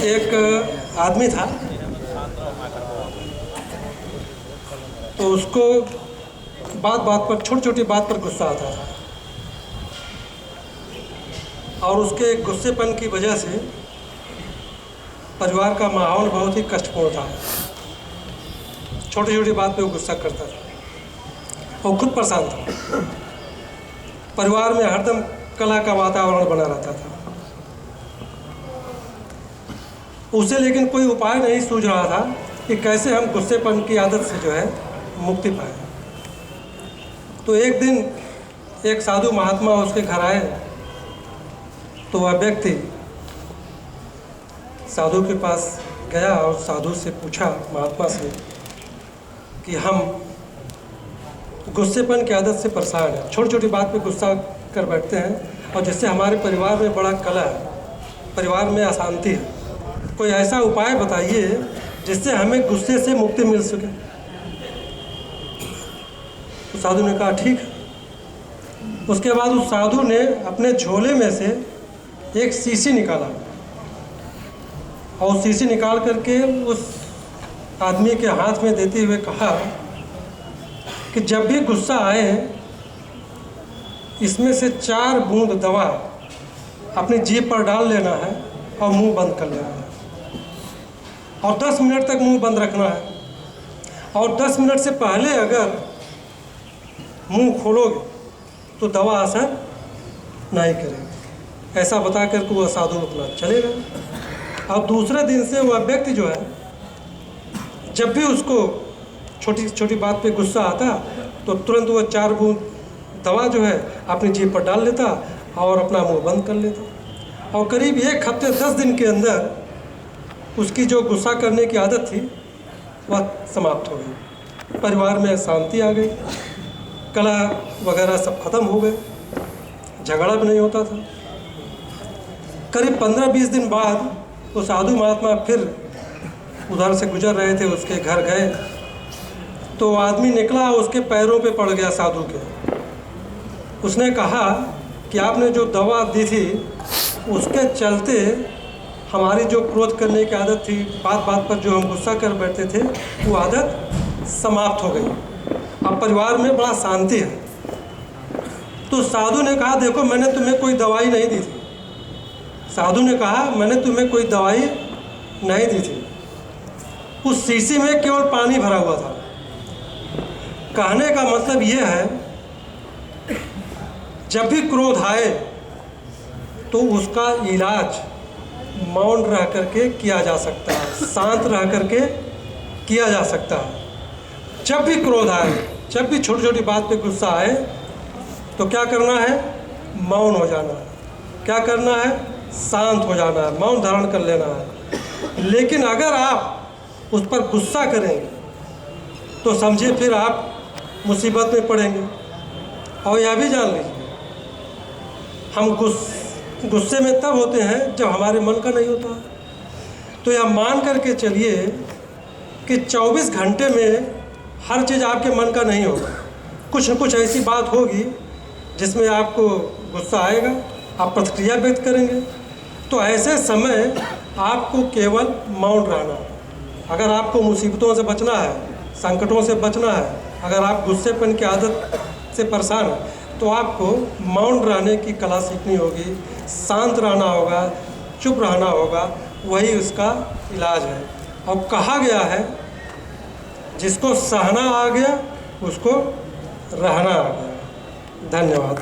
एक आदमी था, तो उसको बात बात पर, छोटी छोटी बात पर गुस्सा आता था, और उसके गुस्सेपन की वजह से परिवार का माहौल बहुत ही कष्टपूर्ण था। छोटी छोटी बात पे वो गुस्सा करता था और खुद परेशान था। परिवार में हरदम कलह का वातावरण बना रहता था। उसे लेकिन कोई उपाय नहीं सूझ रहा था कि कैसे हम गुस्सेपन की आदत से जो है मुक्ति पाए। तो एक दिन एक साधु महात्मा उसके घर आए, तो वह व्यक्ति साधु के पास गया और साधु से पूछा, महात्मा से, कि हम गुस्सेपन की आदत से परेशान हैं, छोटी छोटी बात पे गुस्सा कर बैठते हैं और जिससे हमारे परिवार में बड़ा कलह है, परिवार में अशांति है। कोई ऐसा उपाय बताइए जिससे हमें गुस्से से मुक्ति मिल सके। तो साधु ने कहा ठीक है। उसके बाद उस साधु ने अपने झोले में से एक शीशी निकाला और शीशी निकाल करके उस आदमी के हाथ में देते हुए कहा कि जब भी गुस्सा आए, इसमें से 4 बूंद दवा अपनी जीभ पर डाल लेना है और मुंह बंद कर लेना है, और 10 मिनट तक मुंह बंद रखना है, और 10 मिनट से पहले अगर मुंह खोलोगे तो दवा असर नहीं करेगी। ऐसा बता करके वह साधु अपना चले गए। और दूसरे दिन से वह व्यक्ति जो है, जब भी उसको छोटी छोटी बात पे गुस्सा आता तो तुरंत वह 4 बूंद दवा जो है अपनी जीभ पर डाल लेता और अपना मुंह बंद कर लेता। और करीब 1 हफ्ते 10 दिन के अंदर उसकी जो गुस्सा करने की आदत थी वह समाप्त हो गई। परिवार में शांति आ गई, कलह वगैरह सब खत्म हो गए, झगड़ा भी नहीं होता था। करीब 15-20 दिन बाद वो साधु महात्मा फिर उधर से गुजर रहे थे, उसके घर गए तो आदमी निकला, उसके पैरों पे पड़ गया साधु के। उसने कहा कि आपने जो दवा दी थी उसके चलते हमारी जो क्रोध करने की आदत थी, बात बात पर जो हम गुस्सा कर बैठते थे, वो आदत समाप्त हो गई। अब परिवार में बड़ा शांति है। तो साधु ने कहा, देखो मैंने तुम्हें कोई दवाई नहीं दी थी। साधु ने कहा, मैंने तुम्हें कोई दवाई नहीं दी थी, उस शीशी में केवल पानी भरा हुआ था। कहने का मतलब ये है, जब भी क्रोध आए तो उसका इलाज मौन रह करके किया जा सकता है, शांत रह करके किया जा सकता है। जब भी क्रोध आए, जब भी छोटी छोटी बात पे गुस्सा आए, तो क्या करना है? मौन हो जाना है। क्या करना है? शांत हो जाना है, मौन धारण कर लेना है। लेकिन अगर आप उस पर गुस्सा करेंगे तो समझिए फिर आप मुसीबत में पड़ेंगे। और यह भी जान लीजिए, हम गुस्से में तब होते हैं जब हमारे मन का नहीं होता। तो यह मान करके चलिए कि 24 घंटे में हर चीज़ आपके मन का नहीं होगा। कुछ न कुछ ऐसी बात होगी जिसमें आपको गुस्सा आएगा, आप प्रतिक्रिया व्यक्त करेंगे। तो ऐसे समय आपको केवल मौन रहना। अगर आपको मुसीबतों से बचना है, संकटों से बचना है, अगर आप गुस्सेपन की आदत से परेशान हैं, तो आपको मौन रहने की कला सीखनी होगी, शांत रहना होगा, चुप रहना होगा। वही उसका इलाज है। और कहा गया है, जिसको सहना आ गया उसको रहना आ गया। धन्यवाद।